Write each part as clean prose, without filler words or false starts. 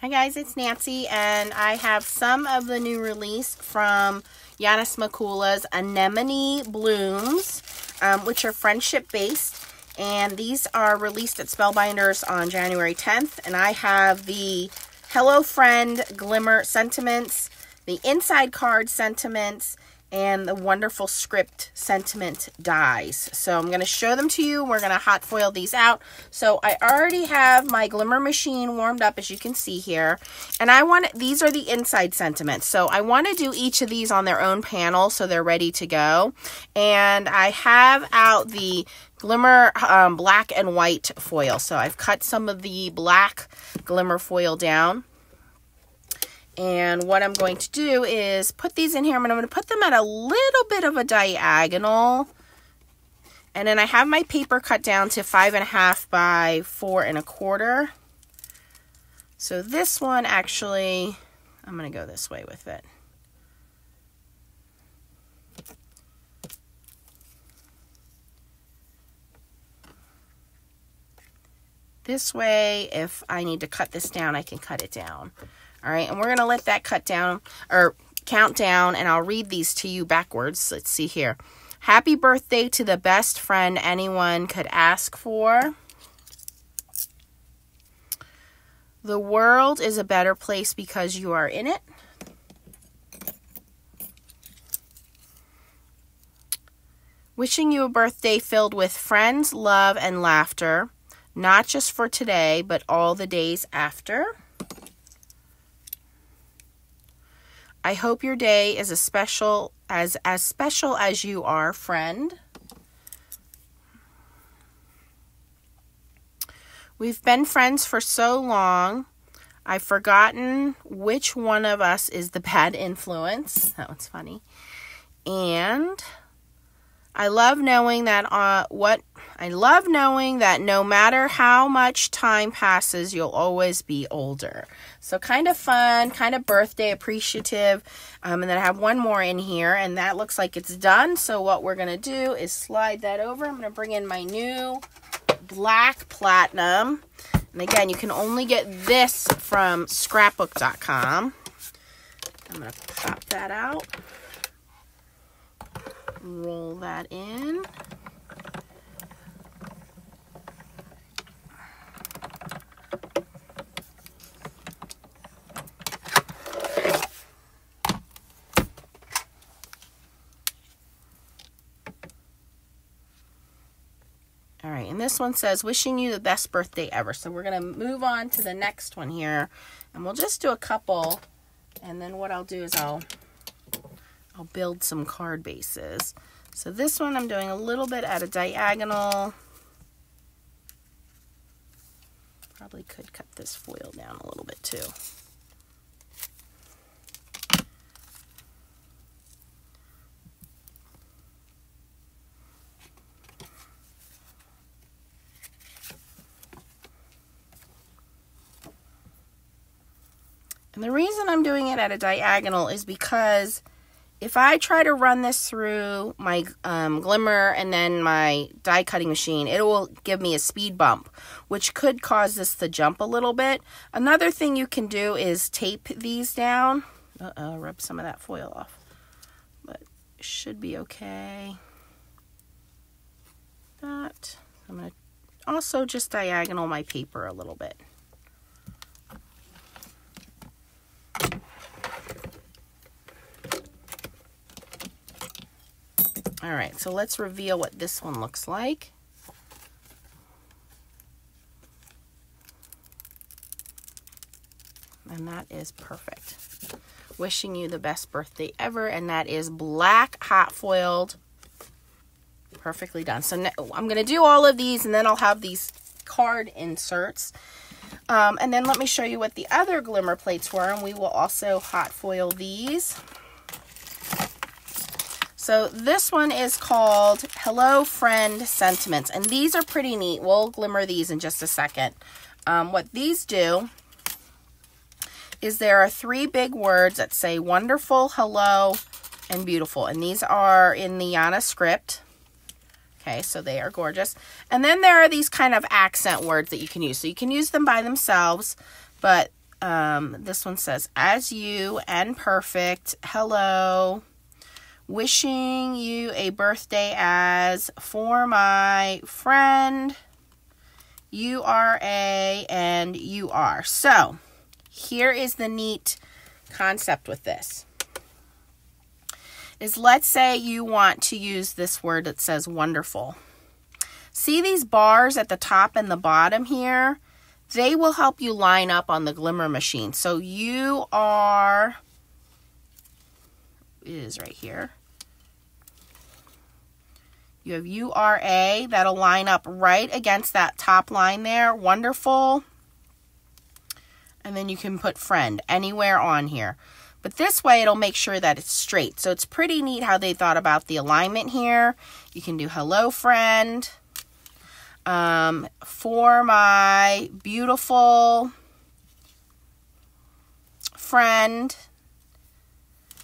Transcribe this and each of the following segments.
Hi guys, it's Nancy, and I have some of the new release from Yana Smakula's Anemone Blooms, which are friendship based, and these are released at Spellbinders on January 10th, and I have the Hello Friend Glimmer Sentiments, the Inside Card Sentiments, and the Wonderful Script Sentiment dies. So I'm going to show them to you. We're going to hot foil these out. So I already have my glimmer machine warmed up, as you can see here. And these are the inside sentiments. So I want to do each of these on their own panel so they're ready to go. And I have out the glimmer black and white foil. So I've cut some of the black glimmer foil down. And what I'm going to do is put these in here. I'm going to put them at a little bit of a diagonal. And then I have my paper cut down to 5.5 by 4.25. So this one actually, I'm going to go this way with it. This way, if I need to cut this down, I can cut it down. All right, and we're going to let that count down, and I'll read these to you backwards. Let's see here. Happy birthday to the best friend anyone could ask for. The world is a better place because you are in it. Wishing you a birthday filled with friends, love, and laughter, not just for today, but all the days after. I hope your day is as special as you are, friend. We've been friends for so long, I've forgotten which one of us is the bad influence. That one's funny. And I love knowing that no matter how much time passes, you'll always be older. So kind of fun, kind of birthday appreciative. And then I have one more in here, and that looks like it's done. So what we're going to do is slide that over. I'm going to bring in my new black platinum. And again, you can only get this from scrapbook.com. I'm going to pop that out. Roll that in. All right, and this one says, wishing you the best birthday ever. So we're going to move on to the next one here, and we'll just do a couple, and then what I'll do is I'll build some card bases. So this one I'm doing a little bit at a diagonal. Probably could cut this foil down a little bit too. And the reason I'm doing it at a diagonal is because if I try to run this through my glimmer and then my die cutting machine, it will give me a speed bump, which could cause this to jump a little bit. Another thing you can do is tape these down. Rub some of that foil off. But it should be okay. That. I'm going to also just diagonal my paper a little bit. All right, so let's reveal what this one looks like. And that is perfect. Wishing you the best birthday ever, and that is black hot foiled. Perfectly done. So now I'm going to do all of these, and then I'll have these card inserts. And then let me show you what the other glimmer plates were, and we will also hot foil these. So this one is called Hello Friend Sentiments, and these are pretty neat. We'll glimmer these in just a second. What these do is there are 3 big words that say wonderful, hello, and beautiful, and these are in the Yana script. Okay, so they are gorgeous. And then there are these kind of accent words that you can use. So you can use them by themselves, but this one says, as you and perfect, hello, wishing you a birthday as for my friend, you are a, and you are. So here is the neat concept with this. Is let's say you want to use this word that says wonderful. See these bars at the top and the bottom here? They will help you line up on the Glimmer machine. So you are, it is right here. You have URA, that'll line up right against that top line there. Wonderful. And then you can put friend anywhere on here. But this way, it'll make sure that it's straight. So it's pretty neat how they thought about the alignment here. You can do hello, friend. For my beautiful friend.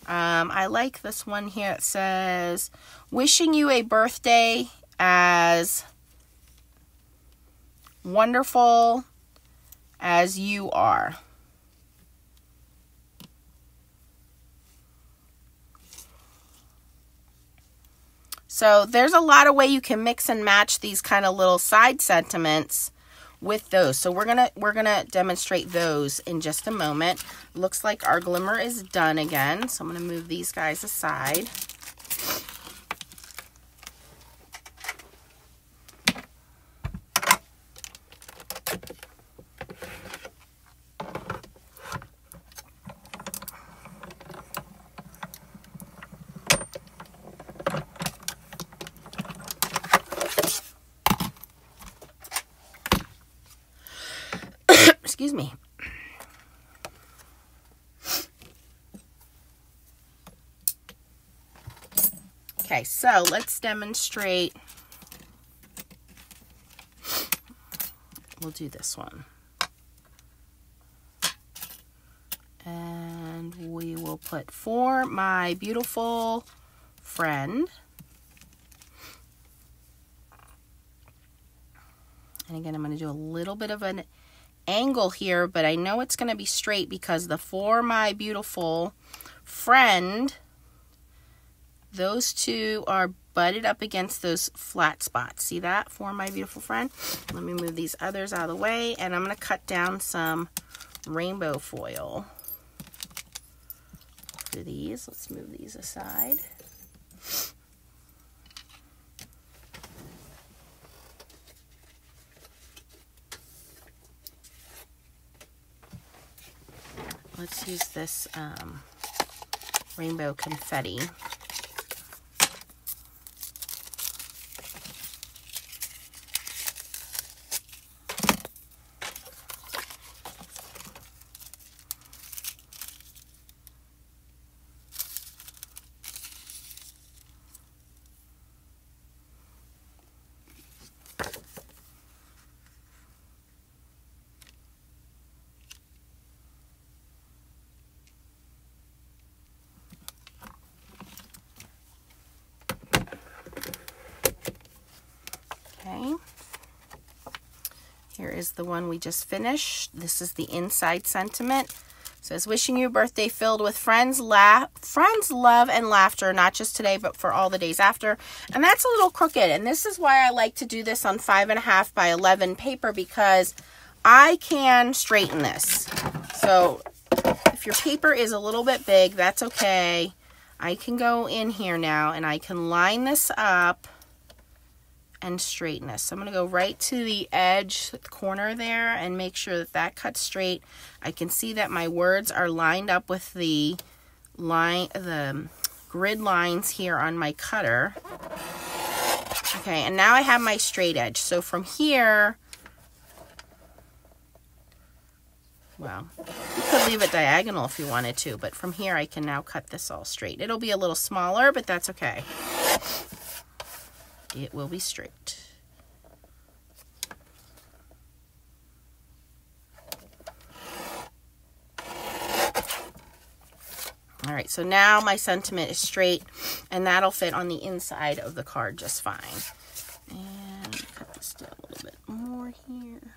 I like this one here. It says, wishing you a birthday as wonderful as you are. So there's a lot of way you can mix and match these kind of little side sentiments with those. So we're gonna demonstrate those in just a moment. Looks like our Glimmer is done again. So I'm gonna move these guys aside. Excuse me. Okay, so let's demonstrate. We'll do this one. And we will put for my beautiful friend. And again, I'm going to do a little bit of an angle here, but I know it's going to be straight because the for my beautiful friend, those two are butted up against those flat spots. See that? For my beautiful friend. Let me move these others out of the way, and I'm going to cut down some rainbow foil for these. Let's move these aside. Let's use this rainbow confetti. Okay, here is the one we just finished. This is the inside sentiment. It says, wishing you a birthday filled with friends, love, and laughter, not just today, but for all the days after. And that's a little crooked, and this is why I like to do this on 5.5 by 11 paper, because I can straighten this. So if your paper is a little bit big, that's okay. I can go in here now, and I can line this up and straighten this. So I'm going to go right to the edge, the corner there, and make sure that that cuts straight. I can see that my words are lined up with the grid lines here on my cutter. Okay, and now I have my straight edge. So from here, well, you could leave it diagonal if you wanted to, but from here I can now cut this all straight. It'll be a little smaller, but that's okay. It will be straight. All right, so now my sentiment is straight, and that'll fit on the inside of the card just fine. And cut this down a little bit more here.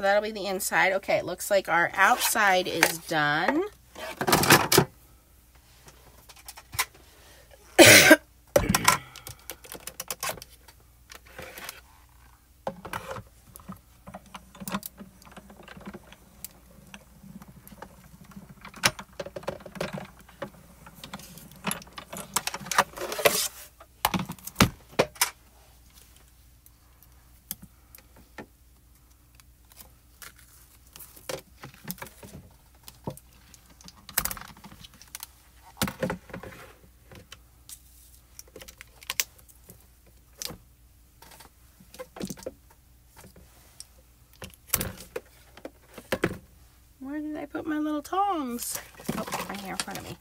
So that'll be the inside. Okay, it looks like our outside is done. Where did I put my little tongs? Oh, right here in front of me.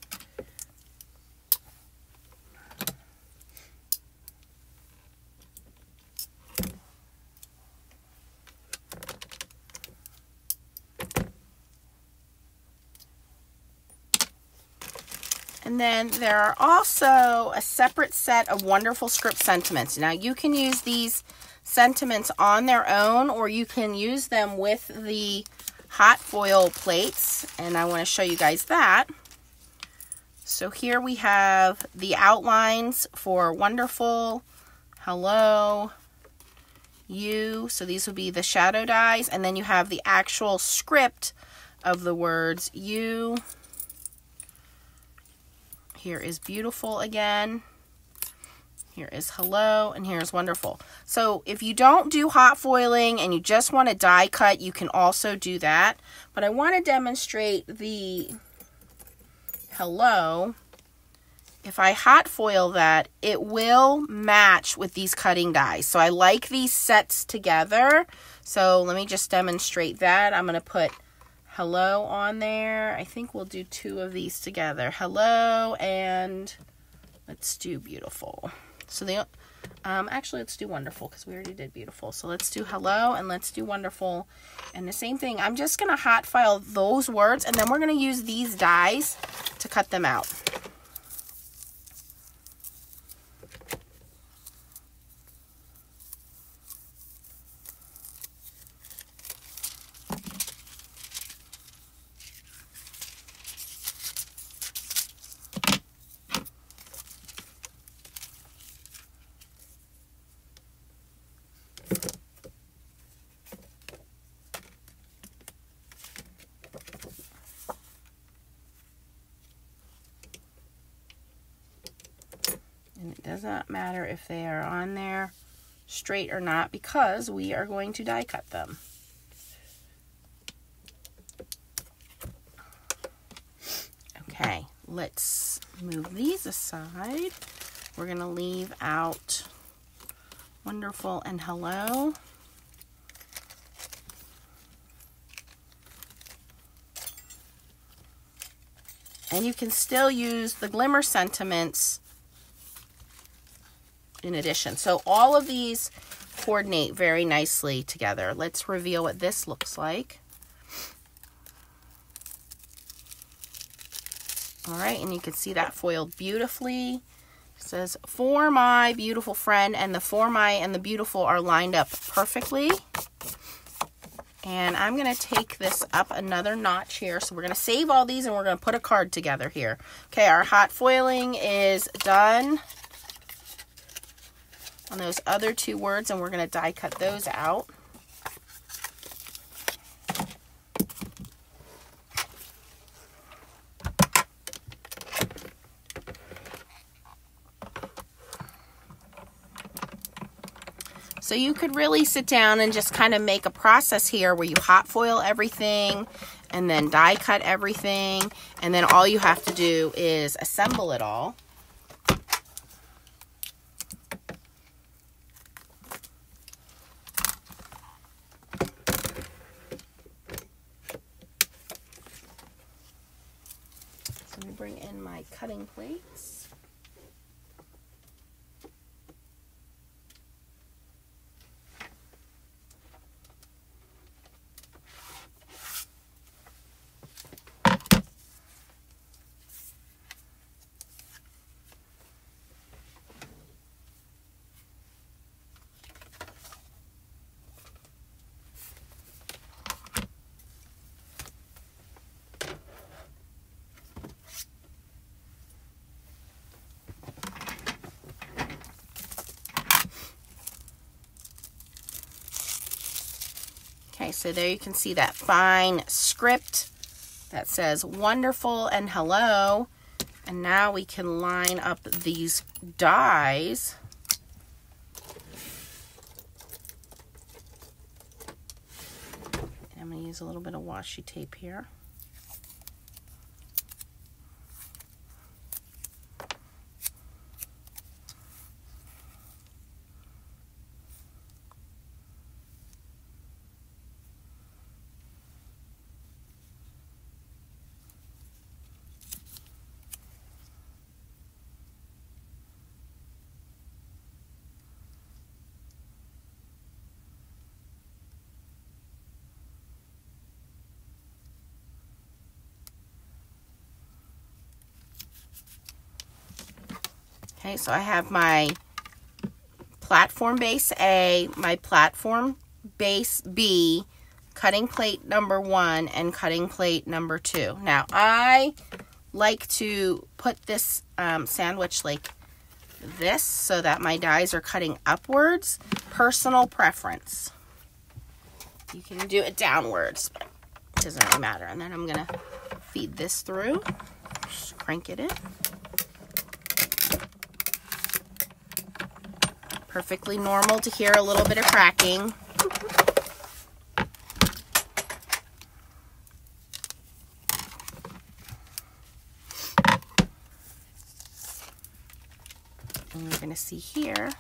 And then there are also a separate set of wonderful script sentiments. Now you can use these sentiments on their own, or you can use them with the hot foil plates, and I want to show you guys that. So here we have the outlines for wonderful, hello, you. So these will be the shadow dies, and then you have the actual script of the words you. Here is beautiful again. Here is hello, and here's wonderful. So if you don't do hot foiling and you just want to die cut, you can also do that. But I want to demonstrate the hello. If I hot foil that, it will match with these cutting dies. So I like these sets together. So let me just demonstrate that. I'm going to put hello on there. I think we'll do 2 of these together. Hello, and let's do beautiful. So the actually, let's do wonderful because we already did beautiful. So let's do hello and let's do wonderful. And the same thing, I'm just going to hot file those words, and then we're going to use these dies to cut them out. And it does not matter if they are on there straight or not, because we are going to die cut them. Okay, let's move these aside. We're going to leave out wonderful and hello. And you can still use the glimmer sentiments in addition. So all of these coordinate very nicely together. Let's reveal what this looks like. All right, and you can see that foiled beautifully. It says, for my beautiful friend, and the for my and the beautiful are lined up perfectly. And I'm going to take this up another notch here. So we're going to save all these and we're going to put a card together here. Okay, our hot foiling is done on those other 2 words, and we're going to die cut those out. So you could really sit down and just kind of make a process here where you hot foil everything and then die cut everything, and then all you have to do is assemble it all. So let me bring in my cutting plates. Okay, so there you can see that fine script that says wonderful and hello. And now we can line up these dies. I'm going to use a little bit of washi tape here. Okay, so I have my platform base A, my platform base B, cutting plate number 1, and cutting plate number 2. Now, I like to put this sandwich like this so that my dies are cutting upwards. Personal preference. You can do it downwards, but it doesn't really matter. And then I'm going to feed this through. Just crank it in. Perfectly normal to hear a little bit of cracking. And you're going to see here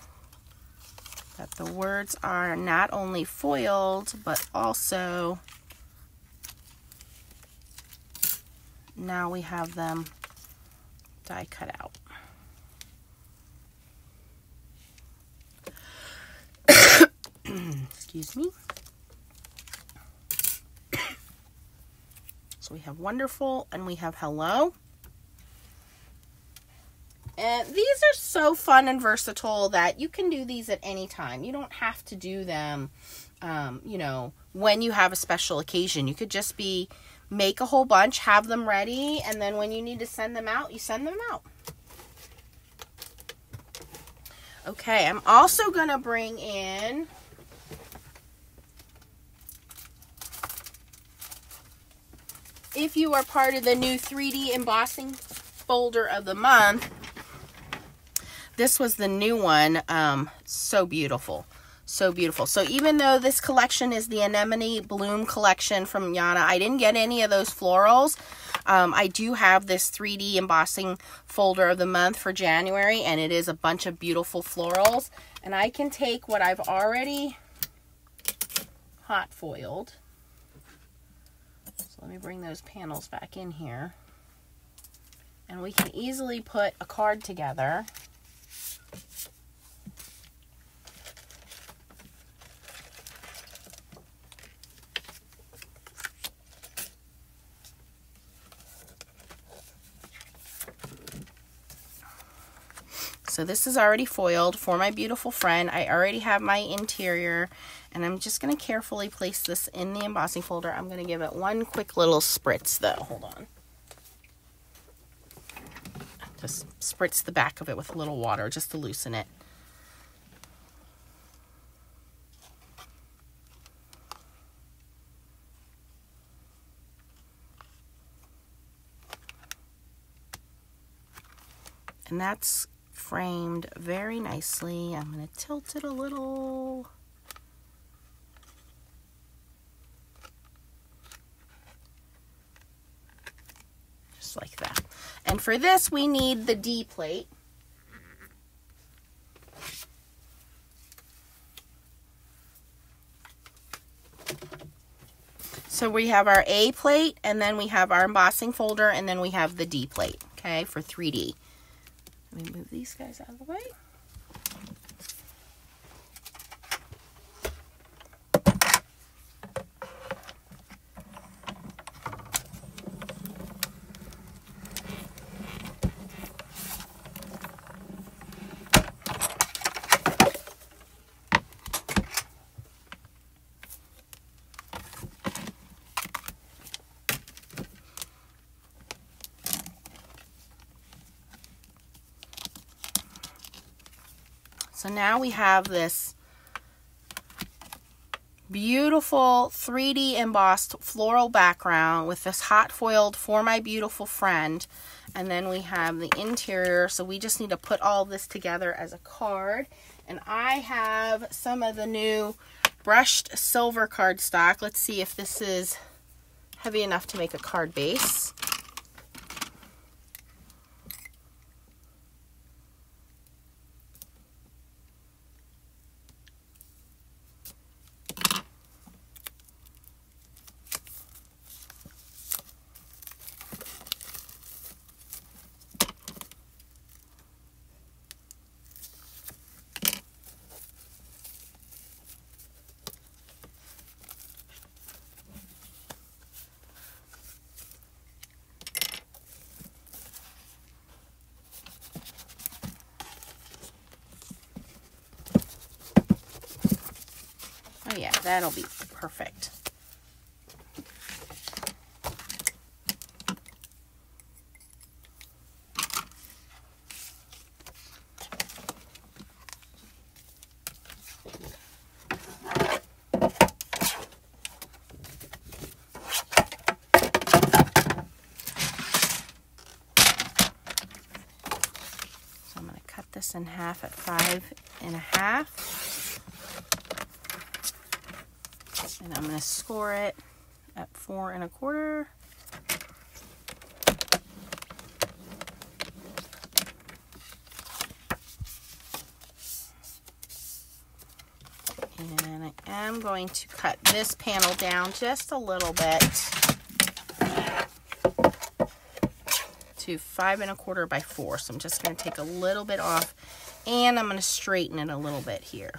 that the words are not only foiled, but also now we have them die cut out. Excuse me. So we have wonderful and we have hello. And these are so fun and versatile that you can do these at any time. You don't have to do them, you know, when you have a special occasion. You could just make a whole bunch, have them ready, and then when you need to send them out, you send them out. Okay, I'm also going to bring in if you are part of the new 3D embossing folder of the month, this was the new one. So beautiful. So beautiful. So even though this collection is the Anemone Bloom collection from Yana, I didn't get any of those florals. I do have this 3D embossing folder of the month for January, and it is a bunch of beautiful florals. And I can take what I've already hot foiled. So let me bring those panels back in here. And we can easily put a card together. So this is already foiled for my beautiful friend. I already have my interior, and I'm just going to carefully place this in the embossing folder. I'm going to give it one quick little spritz though. Hold on. Just spritz the back of it with a little water just to loosen it. And that's framed very nicely. I'm going to tilt it a little. Just like that. And for this, we need the D plate. So we have our A plate, and then we have our embossing folder, and then we have the D plate, okay, for 3D. Let me move these guys out of the way. So now we have this beautiful 3D embossed floral background with this hot foiled For My Beautiful Friend. And then we have the interior, so we just need to put all this together as a card. And I have some of the new brushed silver cardstock. Let's see if this is heavy enough to make a card base. Oh yeah, that'll be perfect. So I'm going to cut this in half at 5 1/2. And I'm going to score it at 4 1/4. And I am going to cut this panel down just a little bit to 5 1/4 by 4. So I'm just going to take a little bit off, and I'm going to straighten it a little bit here.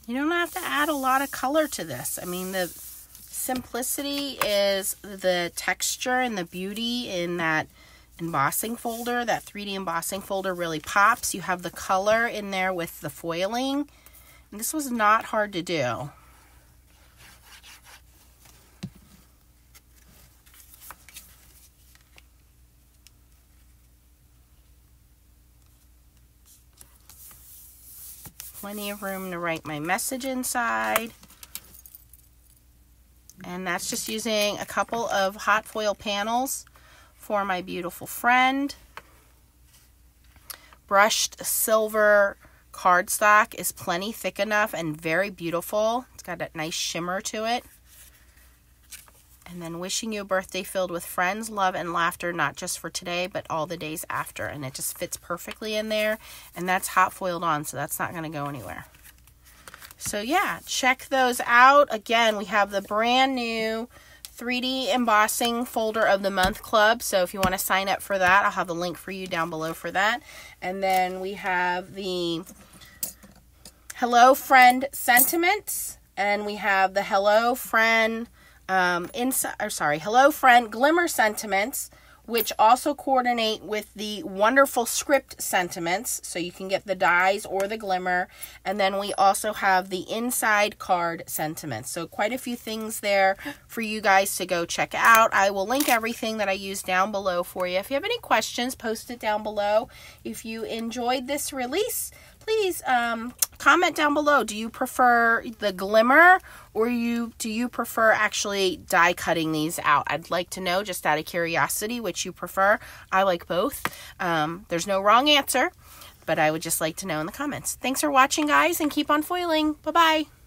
You don't have to add a lot of color to this. I mean, the simplicity is the texture and the beauty in that embossing folder. That 3D embossing folder really pops. You have the color in there with the foiling. And this was not hard to do. Plenty of room to write my message inside. And that's just using a couple of hot foil panels For My Beautiful Friend. Brushed silver cardstock is plenty thick enough and very beautiful. It's got a nice shimmer to it. And then wishing you a birthday filled with friends, love, and laughter, not just for today, but all the days after. And it just fits perfectly in there. And that's hot foiled on, so that's not going to go anywhere. So yeah, check those out. Again, we have the brand new 3D embossing folder of the month club. So if you want to sign up for that, I'll have the link for you down below for that. And then we have the Hello Friend sentiments. And we have the Hello Friend Hello Friend Glimmer sentiments, which also coordinate with the wonderful script sentiments, so you can get the dies or the glimmer. And then we also have the inside card sentiments. So quite a few things there for you guys to go check out. I will link everything that I use down below for you. If you have any questions, post it down below. If you enjoyed this release, please comment down below. Do you prefer the glimmer, or do you prefer actually die cutting these out? I'd like to know, just out of curiosity, which you prefer. I like both. There's no wrong answer, but I would just like to know in the comments. Thanks for watching, guys, and keep on foiling. Bye-bye.